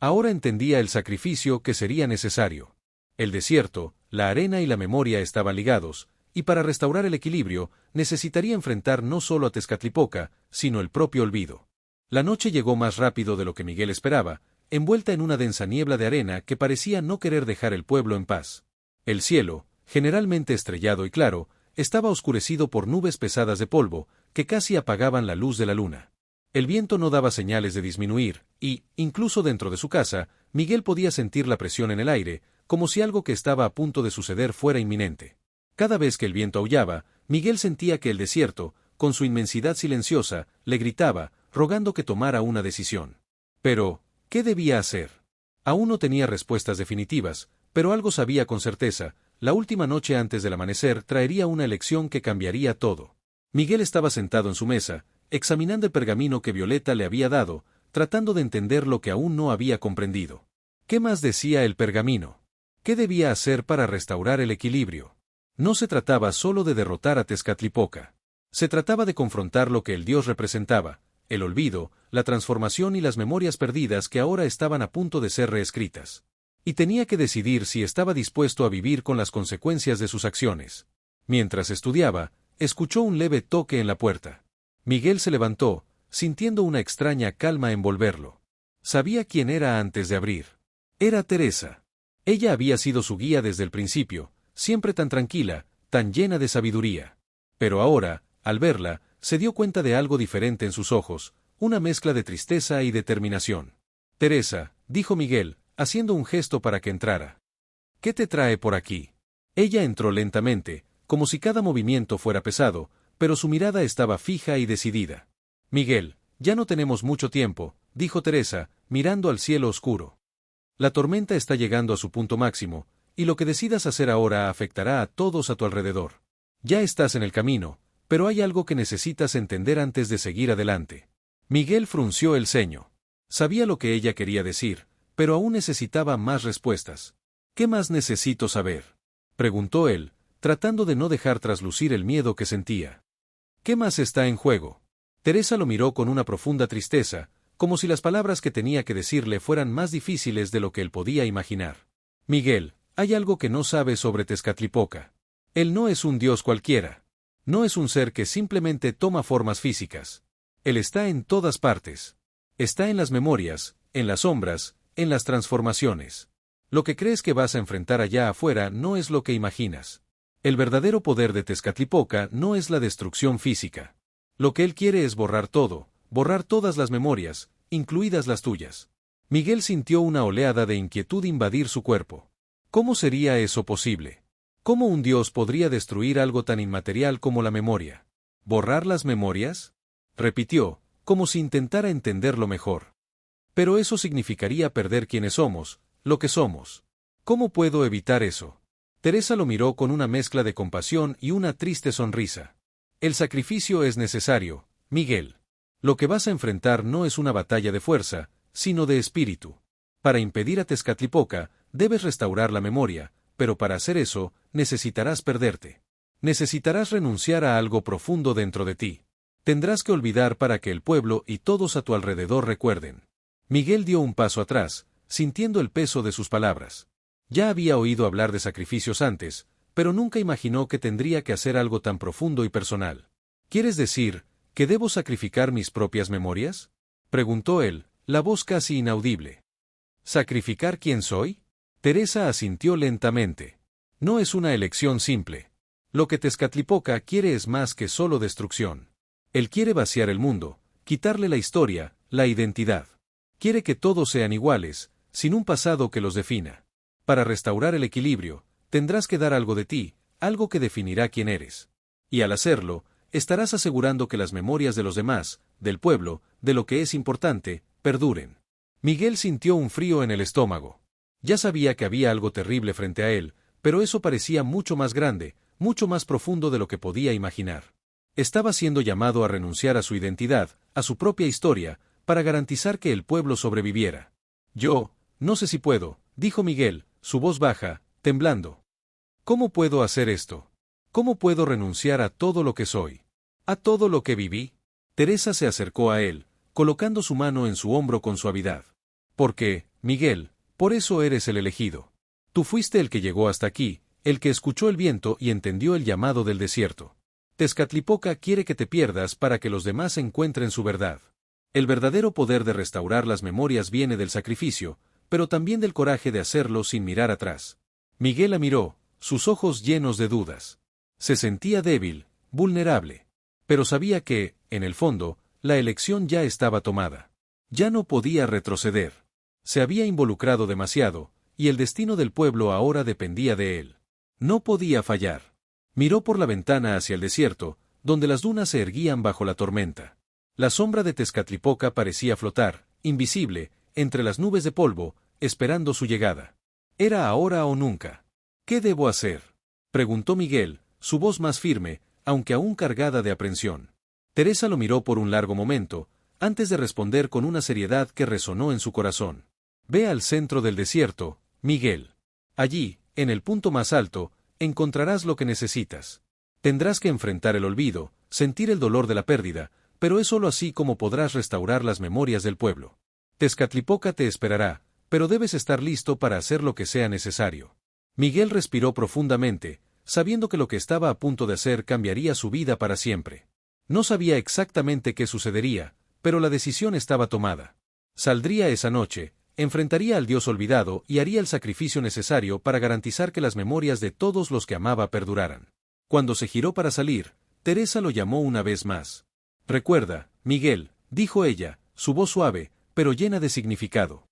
Ahora entendía el sacrificio que sería necesario. El desierto, la arena y la memoria estaban ligados, y para restaurar el equilibrio, necesitaría enfrentar no solo a Tezcatlipoca, sino el propio olvido. La noche llegó más rápido de lo que Miguel esperaba, envuelta en una densa niebla de arena que parecía no querer dejar el pueblo en paz. El cielo, generalmente estrellado y claro, estaba oscurecido por nubes pesadas de polvo, que casi apagaban la luz de la luna. El viento no daba señales de disminuir, y, incluso dentro de su casa, Miguel podía sentir la presión en el aire, como si algo que estaba a punto de suceder fuera inminente. Cada vez que el viento aullaba, Miguel sentía que el desierto, con su inmensidad silenciosa, le gritaba, rogando que tomara una decisión. Pero, ¿qué debía hacer? Aún no tenía respuestas definitivas, pero algo sabía con certeza: la última noche antes del amanecer traería una elección que cambiaría todo. Miguel estaba sentado en su mesa, examinando el pergamino que Violeta le había dado, tratando de entender lo que aún no había comprendido. ¿Qué más decía el pergamino? ¿Qué debía hacer para restaurar el equilibrio? No se trataba solo de derrotar a Tezcatlipoca. Se trataba de confrontar lo que el dios representaba, el olvido, la transformación y las memorias perdidas que ahora estaban a punto de ser reescritas. Y tenía que decidir si estaba dispuesto a vivir con las consecuencias de sus acciones. Mientras estudiaba, escuchó un leve toque en la puerta. Miguel se levantó, sintiendo una extraña calma envolverlo. Sabía quién era antes de abrir. Era Teresa. Ella había sido su guía desde el principio, siempre tan tranquila, tan llena de sabiduría. Pero ahora, al verla, se dio cuenta de algo diferente en sus ojos, una mezcla de tristeza y determinación. Teresa, dijo Miguel, haciendo un gesto para que entrara. ¿Qué te trae por aquí? Ella entró lentamente, como si cada movimiento fuera pesado, pero su mirada estaba fija y decidida. Miguel, ya no tenemos mucho tiempo, dijo Teresa, mirando al cielo oscuro. La tormenta está llegando a su punto máximo, y lo que decidas hacer ahora afectará a todos a tu alrededor. Ya estás en el camino, pero hay algo que necesitas entender antes de seguir adelante. Miguel frunció el ceño. Sabía lo que ella quería decir, pero aún necesitaba más respuestas. ¿Qué más necesito saber?, preguntó él, tratando de no dejar traslucir el miedo que sentía. ¿Qué más está en juego? Teresa lo miró con una profunda tristeza, como si las palabras que tenía que decirle fueran más difíciles de lo que él podía imaginar. Miguel, hay algo que no sabes sobre Tezcatlipoca. Él no es un dios cualquiera. No es un ser que simplemente toma formas físicas. Él está en todas partes. Está en las memorias, en las sombras, en las transformaciones. Lo que crees que vas a enfrentar allá afuera no es lo que imaginas. El verdadero poder de Tezcatlipoca no es la destrucción física. Lo que él quiere es borrar todo, borrar todas las memorias, incluidas las tuyas. Miguel sintió una oleada de inquietud invadir su cuerpo. ¿Cómo sería eso posible? ¿Cómo un dios podría destruir algo tan inmaterial como la memoria? ¿Borrar las memorias?, repitió, como si intentara entenderlo mejor. Pero eso significaría perder quienes somos, lo que somos. ¿Cómo puedo evitar eso? Teresa lo miró con una mezcla de compasión y una triste sonrisa. El sacrificio es necesario, Miguel. Lo que vas a enfrentar no es una batalla de fuerza, sino de espíritu. Para impedir a Tezcatlipoca, debes restaurar la memoria, pero para hacer eso, necesitarás perderte. Necesitarás renunciar a algo profundo dentro de ti. Tendrás que olvidar para que el pueblo y todos a tu alrededor recuerden. Miguel dio un paso atrás, sintiendo el peso de sus palabras. Ya había oído hablar de sacrificios antes, pero nunca imaginó que tendría que hacer algo tan profundo y personal. ¿Quieres decir que debo sacrificar mis propias memorias?, preguntó él, la voz casi inaudible. ¿Sacrificar quién soy? Teresa asintió lentamente. No es una elección simple. Lo que Tezcatlipoca quiere es más que solo destrucción. Él quiere vaciar el mundo, quitarle la historia, la identidad. Quiere que todos sean iguales, sin un pasado que los defina. Para restaurar el equilibrio, tendrás que dar algo de ti, algo que definirá quién eres. Y al hacerlo, estarás asegurando que las memorias de los demás, del pueblo, de lo que es importante, perduren. Miguel sintió un frío en el estómago. Ya sabía que había algo terrible frente a él, pero eso parecía mucho más grande, mucho más profundo de lo que podía imaginar. Estaba siendo llamado a renunciar a su identidad, a su propia historia, para garantizar que el pueblo sobreviviera. Yo, no sé si puedo, dijo Miguel, su voz baja, temblando. ¿Cómo puedo hacer esto? ¿Cómo puedo renunciar a todo lo que soy? ¿A todo lo que viví? Teresa se acercó a él, colocando su mano en su hombro con suavidad. Porque, Miguel, por eso eres el elegido. Tú fuiste el que llegó hasta aquí, el que escuchó el viento y entendió el llamado del desierto. Tezcatlipoca quiere que te pierdas para que los demás encuentren su verdad. El verdadero poder de restaurar las memorias viene del sacrificio, pero también del coraje de hacerlo sin mirar atrás. Miguel la miró, sus ojos llenos de dudas. Se sentía débil, vulnerable. Pero sabía que, en el fondo, la elección ya estaba tomada. Ya no podía retroceder. Se había involucrado demasiado, y el destino del pueblo ahora dependía de él. No podía fallar. Miró por la ventana hacia el desierto, donde las dunas se erguían bajo la tormenta. La sombra de Tezcatlipoca parecía flotar, invisible, entre las nubes de polvo, esperando su llegada. ¿Era ahora o nunca? ¿Qué debo hacer?, preguntó Miguel, su voz más firme, aunque aún cargada de aprensión. Teresa lo miró por un largo momento, antes de responder con una seriedad que resonó en su corazón. Ve al centro del desierto, Miguel. Allí, en el punto más alto, encontrarás lo que necesitas. Tendrás que enfrentar el olvido, sentir el dolor de la pérdida, pero es sólo así como podrás restaurar las memorias del pueblo. Tezcatlipoca te esperará, pero debes estar listo para hacer lo que sea necesario. Miguel respiró profundamente, sabiendo que lo que estaba a punto de hacer cambiaría su vida para siempre. No sabía exactamente qué sucedería, pero la decisión estaba tomada. Saldría esa noche, enfrentaría al dios olvidado y haría el sacrificio necesario para garantizar que las memorias de todos los que amaba perduraran. Cuando se giró para salir, Teresa lo llamó una vez más. Recuerda, Miguel, dijo ella, su voz suave, pero llena de significado.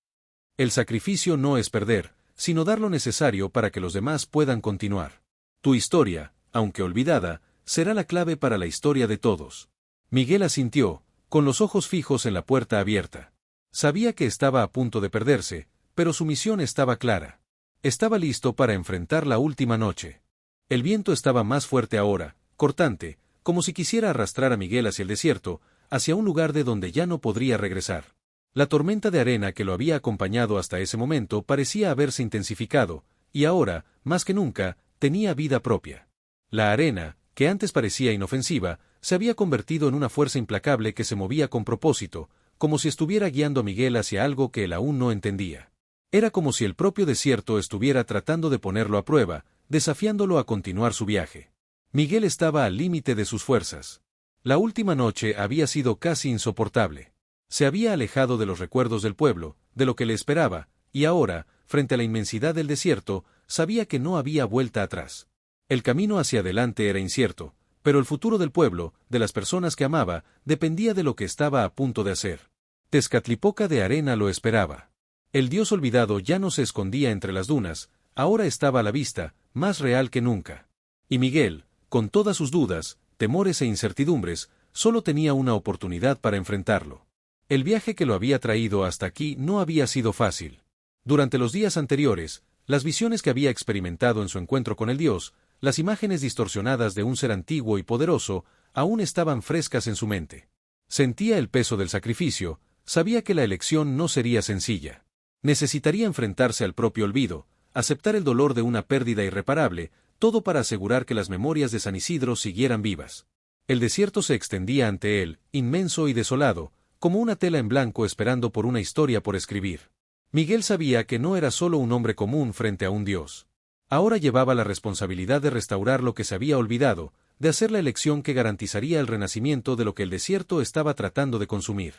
El sacrificio no es perder, sino dar lo necesario para que los demás puedan continuar. Tu historia, aunque olvidada, será la clave para la historia de todos. Miguel asintió, con los ojos fijos en la puerta abierta. Sabía que estaba a punto de perderse, pero su misión estaba clara. Estaba listo para enfrentar la última noche. El viento estaba más fuerte ahora, cortante, como si quisiera arrastrar a Miguel hacia el desierto, hacia un lugar de donde ya no podría regresar. La tormenta de arena que lo había acompañado hasta ese momento parecía haberse intensificado, y ahora, más que nunca, tenía vida propia. La arena, que antes parecía inofensiva, se había convertido en una fuerza implacable que se movía con propósito, como si estuviera guiando a Miguel hacia algo que él aún no entendía. Era como si el propio desierto estuviera tratando de ponerlo a prueba, desafiándolo a continuar su viaje. Miguel estaba al límite de sus fuerzas. La última noche había sido casi insoportable. Se había alejado de los recuerdos del pueblo, de lo que le esperaba, y ahora, frente a la inmensidad del desierto, sabía que no había vuelta atrás. El camino hacia adelante era incierto, pero el futuro del pueblo, de las personas que amaba, dependía de lo que estaba a punto de hacer. Tezcatlipoca de arena lo esperaba. El dios olvidado ya no se escondía entre las dunas, ahora estaba a la vista, más real que nunca. Y Miguel, con todas sus dudas, temores e incertidumbres, solo tenía una oportunidad para enfrentarlo. El viaje que lo había traído hasta aquí no había sido fácil. Durante los días anteriores, las visiones que había experimentado en su encuentro con el dios, las imágenes distorsionadas de un ser antiguo y poderoso, aún estaban frescas en su mente. Sentía el peso del sacrificio, sabía que la elección no sería sencilla. Necesitaría enfrentarse al propio olvido, aceptar el dolor de una pérdida irreparable, todo para asegurar que las memorias de San Isidro siguieran vivas. El desierto se extendía ante él, inmenso y desolado, como una tela en blanco esperando por una historia por escribir. Miguel sabía que no era solo un hombre común frente a un dios. Ahora llevaba la responsabilidad de restaurar lo que se había olvidado, de hacer la elección que garantizaría el renacimiento de lo que el desierto estaba tratando de consumir.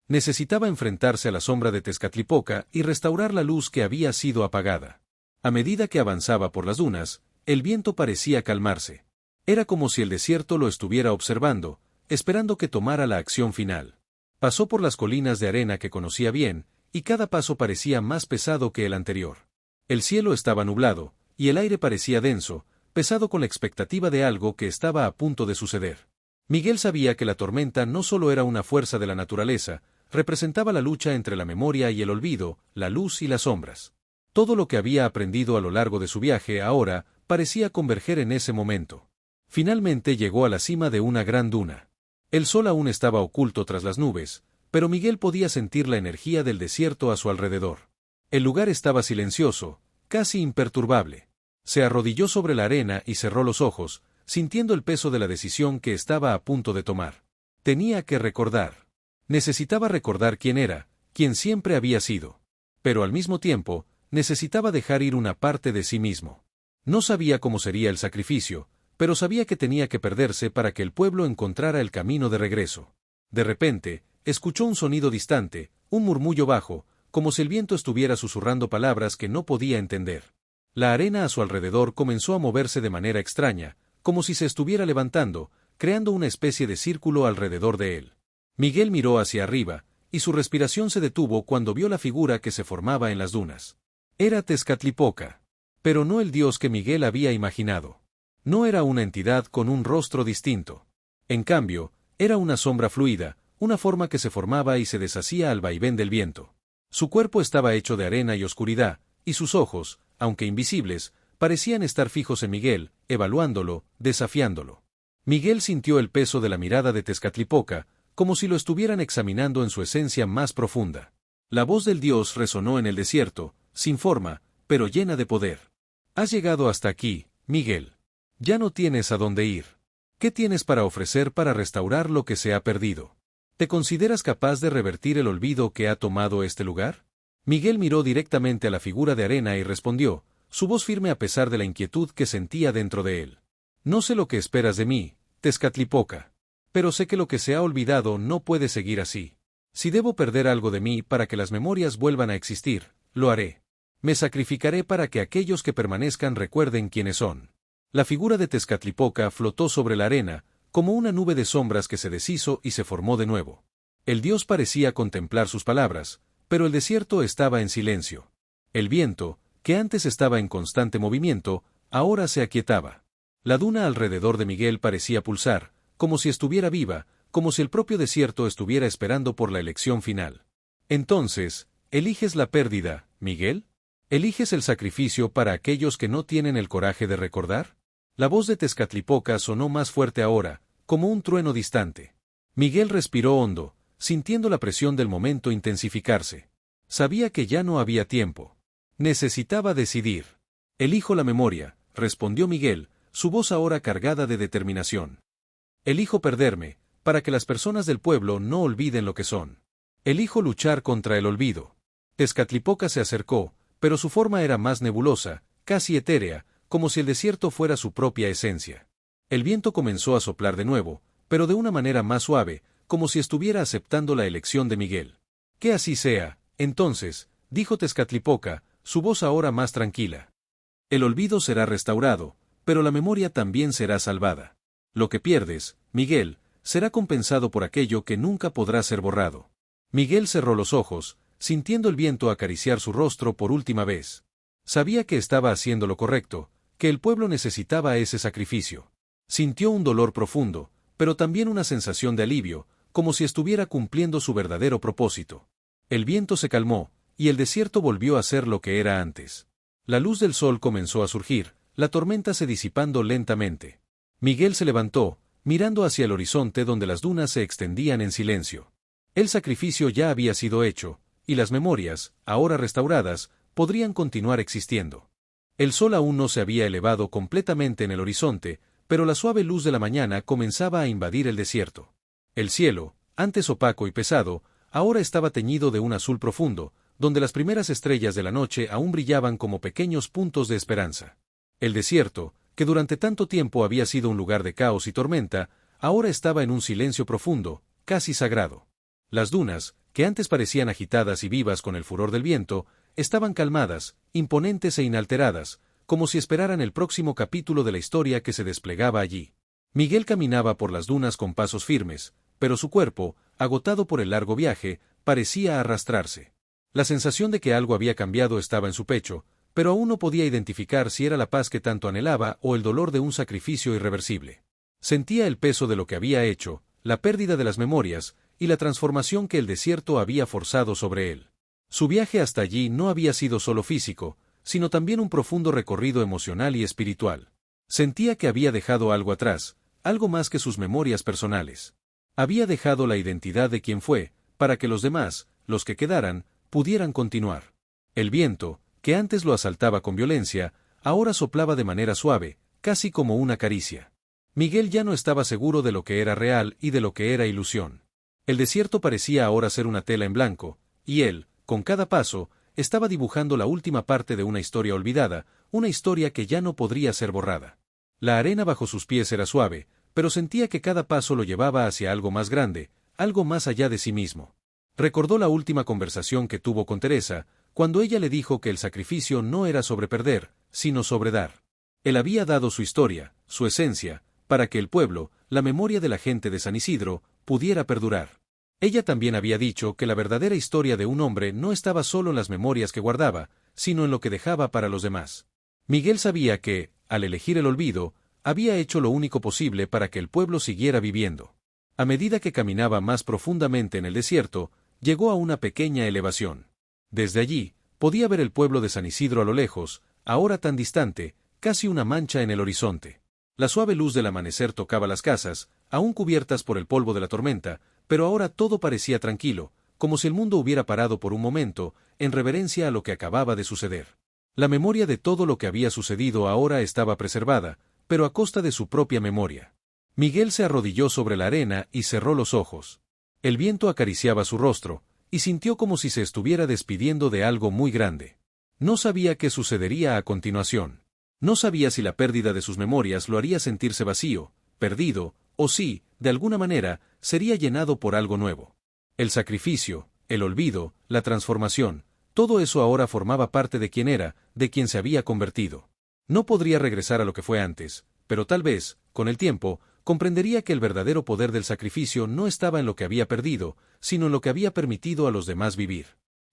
Necesitaba enfrentarse a la sombra de Tezcatlipoca y restaurar la luz que había sido apagada. A medida que avanzaba por las dunas, el viento parecía calmarse. Era como si el desierto lo estuviera observando, esperando que tomara la acción final. Pasó por las colinas de arena que conocía bien, y cada paso parecía más pesado que el anterior. El cielo estaba nublado, y el aire parecía denso, pesado con la expectativa de algo que estaba a punto de suceder. Miguel sabía que la tormenta no solo era una fuerza de la naturaleza, representaba la lucha entre la memoria y el olvido, la luz y las sombras. Todo lo que había aprendido a lo largo de su viaje ahora parecía converger en ese momento. Finalmente llegó a la cima de una gran duna. El sol aún estaba oculto tras las nubes, pero Miguel podía sentir la energía del desierto a su alrededor. El lugar estaba silencioso, casi imperturbable. Se arrodilló sobre la arena y cerró los ojos, sintiendo el peso de la decisión que estaba a punto de tomar. Tenía que recordar. Necesitaba recordar quién era, quién siempre había sido. Pero al mismo tiempo, necesitaba dejar ir una parte de sí mismo. No sabía cómo sería el sacrificio, pero sabía que tenía que perderse para que el pueblo encontrara el camino de regreso. De repente, escuchó un sonido distante, un murmullo bajo, como si el viento estuviera susurrando palabras que no podía entender. La arena a su alrededor comenzó a moverse de manera extraña, como si se estuviera levantando, creando una especie de círculo alrededor de él. Miguel miró hacia arriba, y su respiración se detuvo cuando vio la figura que se formaba en las dunas. Era Tezcatlipoca. Pero no el dios que Miguel había imaginado. No era una entidad con un rostro distinto. En cambio, era una sombra fluida, una forma que se formaba y se deshacía al vaivén del viento. Su cuerpo estaba hecho de arena y oscuridad, y sus ojos, aunque invisibles, parecían estar fijos en Miguel, evaluándolo, desafiándolo. Miguel sintió el peso de la mirada de Tezcatlipoca, como si lo estuvieran examinando en su esencia más profunda. La voz del dios resonó en el desierto, sin forma, pero llena de poder. Has llegado hasta aquí, Miguel. Ya no tienes a dónde ir. ¿Qué tienes para ofrecer para restaurar lo que se ha perdido? ¿Te consideras capaz de revertir el olvido que ha tomado este lugar? Miguel miró directamente a la figura de arena y respondió, su voz firme a pesar de la inquietud que sentía dentro de él. No sé lo que esperas de mí, Tezcatlipoca. Pero sé que lo que se ha olvidado no puede seguir así. Si debo perder algo de mí para que las memorias vuelvan a existir, lo haré. Me sacrificaré para que aquellos que permanezcan recuerden quiénes son. La figura de Tezcatlipoca flotó sobre la arena, como una nube de sombras que se deshizo y se formó de nuevo. El dios parecía contemplar sus palabras, pero el desierto estaba en silencio. El viento, que antes estaba en constante movimiento, ahora se aquietaba. La duna alrededor de Miguel parecía pulsar, como si estuviera viva, como si el propio desierto estuviera esperando por la elección final. Entonces, ¿eliges la pérdida, Miguel? ¿Eliges el sacrificio para aquellos que no tienen el coraje de recordar? La voz de Tezcatlipoca sonó más fuerte ahora, como un trueno distante. Miguel respiró hondo, sintiendo la presión del momento intensificarse. Sabía que ya no había tiempo. Necesitaba decidir. Elijo la memoria, respondió Miguel, su voz ahora cargada de determinación. Elijo perderme, para que las personas del pueblo no olviden lo que son. Elijo luchar contra el olvido. Tezcatlipoca se acercó, pero su forma era más nebulosa, casi etérea, como si el desierto fuera su propia esencia. El viento comenzó a soplar de nuevo, pero de una manera más suave, como si estuviera aceptando la elección de Miguel. Que así sea, entonces, dijo Tezcatlipoca, su voz ahora más tranquila. El olvido será restaurado, pero la memoria también será salvada. Lo que pierdes, Miguel, será compensado por aquello que nunca podrá ser borrado. Miguel cerró los ojos, sintiendo el viento acariciar su rostro por última vez. Sabía que estaba haciendo lo correcto, que el pueblo necesitaba ese sacrificio. Sintió un dolor profundo, pero también una sensación de alivio, como si estuviera cumpliendo su verdadero propósito. El viento se calmó, y el desierto volvió a ser lo que era antes. La luz del sol comenzó a surgir, la tormenta se disipando lentamente. Miguel se levantó, mirando hacia el horizonte donde las dunas se extendían en silencio. El sacrificio ya había sido hecho, y las memorias, ahora restauradas, podrían continuar existiendo. El sol aún no se había elevado completamente en el horizonte, pero la suave luz de la mañana comenzaba a invadir el desierto. El cielo, antes opaco y pesado, ahora estaba teñido de un azul profundo, donde las primeras estrellas de la noche aún brillaban como pequeños puntos de esperanza. El desierto, que durante tanto tiempo había sido un lugar de caos y tormenta, ahora estaba en un silencio profundo, casi sagrado. Las dunas, que antes parecían agitadas y vivas con el furor del viento, estaban calmadas, imponentes e inalteradas, como si esperaran el próximo capítulo de la historia que se desplegaba allí. Miguel caminaba por las dunas con pasos firmes, pero su cuerpo, agotado por el largo viaje, parecía arrastrarse. La sensación de que algo había cambiado estaba en su pecho, pero aún no podía identificar si era la paz que tanto anhelaba o el dolor de un sacrificio irreversible. Sentía el peso de lo que había hecho, la pérdida de las memorias, y la transformación que el desierto había forzado sobre él. Su viaje hasta allí no había sido solo físico, sino también un profundo recorrido emocional y espiritual. Sentía que había dejado algo atrás, algo más que sus memorias personales. Había dejado la identidad de quien fue, para que los demás, los que quedaran, pudieran continuar. El viento, que antes lo asaltaba con violencia, ahora soplaba de manera suave, casi como una caricia. Miguel ya no estaba seguro de lo que era real y de lo que era ilusión. El desierto parecía ahora ser una tela en blanco, y él, con cada paso, estaba dibujando la última parte de una historia olvidada, una historia que ya no podría ser borrada. La arena bajo sus pies era suave, pero sentía que cada paso lo llevaba hacia algo más grande, algo más allá de sí mismo. Recordó la última conversación que tuvo con Teresa, cuando ella le dijo que el sacrificio no era sobre perder, sino sobre dar. Él había dado su historia, su esencia, para que el pueblo, la memoria de la gente de San Isidro, pudiera perdurar. Ella también había dicho que la verdadera historia de un hombre no estaba solo en las memorias que guardaba, sino en lo que dejaba para los demás. Miguel sabía que, al elegir el olvido, había hecho lo único posible para que el pueblo siguiera viviendo. A medida que caminaba más profundamente en el desierto, llegó a una pequeña elevación. Desde allí, podía ver el pueblo de San Isidro a lo lejos, ahora tan distante, casi una mancha en el horizonte. La suave luz del amanecer tocaba las casas, aún cubiertas por el polvo de la tormenta, pero ahora todo parecía tranquilo, como si el mundo hubiera parado por un momento, en reverencia a lo que acababa de suceder. La memoria de todo lo que había sucedido ahora estaba preservada, pero a costa de su propia memoria. Miguel se arrodilló sobre la arena y cerró los ojos. El viento acariciaba su rostro, y sintió como si se estuviera despidiendo de algo muy grande. No sabía qué sucedería a continuación. No sabía si la pérdida de sus memorias lo haría sentirse vacío, perdido, o si, de alguna manera, sería llenado por algo nuevo. El sacrificio, el olvido, la transformación, todo eso ahora formaba parte de quien era, de quien se había convertido. No podría regresar a lo que fue antes, pero tal vez, con el tiempo, comprendería que el verdadero poder del sacrificio no estaba en lo que había perdido, sino en lo que había permitido a los demás vivir.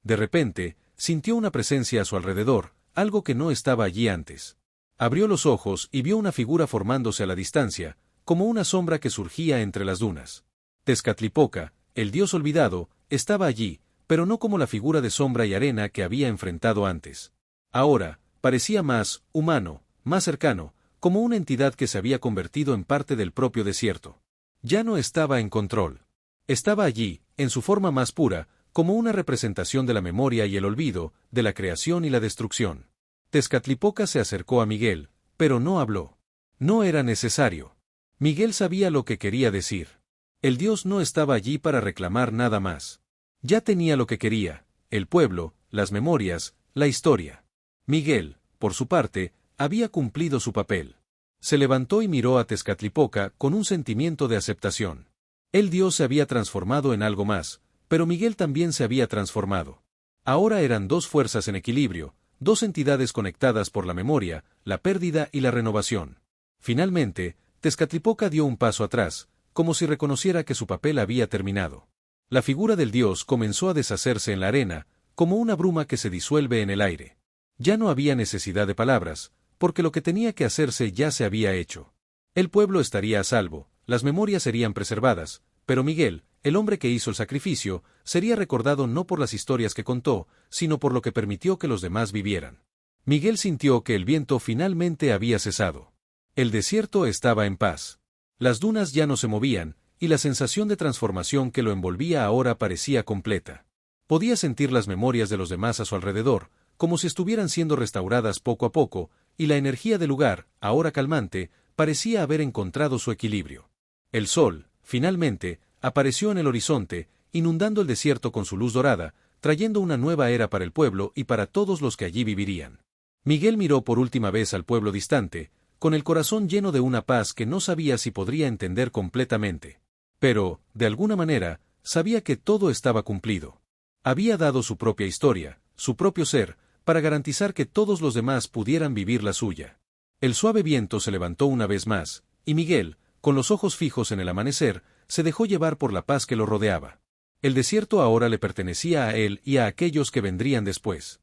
De repente, sintió una presencia a su alrededor, algo que no estaba allí antes. Abrió los ojos y vio una figura formándose a la distancia, como una sombra que surgía entre las dunas. Tezcatlipoca, el dios olvidado, estaba allí, pero no como la figura de sombra y arena que había enfrentado antes. Ahora, parecía más humano, más cercano, como una entidad que se había convertido en parte del propio desierto. Ya no estaba en control. Estaba allí, en su forma más pura, como una representación de la memoria y el olvido, de la creación y la destrucción. Tezcatlipoca se acercó a Miguel, pero no habló. No era necesario. Miguel sabía lo que quería decir. El dios no estaba allí para reclamar nada más. Ya tenía lo que quería, el pueblo, las memorias, la historia. Miguel, por su parte, había cumplido su papel. Se levantó y miró a Tezcatlipoca con un sentimiento de aceptación. El dios se había transformado en algo más, pero Miguel también se había transformado. Ahora eran dos fuerzas en equilibrio, dos entidades conectadas por la memoria, la pérdida y la renovación. Finalmente, Tezcatlipoca dio un paso atrás, como si reconociera que su papel había terminado. La figura del dios comenzó a deshacerse en la arena, como una bruma que se disuelve en el aire. Ya no había necesidad de palabras, porque lo que tenía que hacerse ya se había hecho. El pueblo estaría a salvo, las memorias serían preservadas, pero Miguel, el hombre que hizo el sacrificio, sería recordado no por las historias que contó, sino por lo que permitió que los demás vivieran. Miguel sintió que el viento finalmente había cesado. El desierto estaba en paz. Las dunas ya no se movían, y la sensación de transformación que lo envolvía ahora parecía completa. Podía sentir las memorias de los demás a su alrededor, como si estuvieran siendo restauradas poco a poco, y la energía del lugar, ahora calmante, parecía haber encontrado su equilibrio. El sol, finalmente, apareció en el horizonte, inundando el desierto con su luz dorada, trayendo una nueva era para el pueblo y para todos los que allí vivirían. Miguel miró por última vez al pueblo distante, con el corazón lleno de una paz que no sabía si podría entender completamente. Pero, de alguna manera, sabía que todo estaba cumplido. Había dado su propia historia, su propio ser, para garantizar que todos los demás pudieran vivir la suya. El suave viento se levantó una vez más, y Miguel, con los ojos fijos en el amanecer, se dejó llevar por la paz que lo rodeaba. El desierto ahora le pertenecía a él y a aquellos que vendrían después.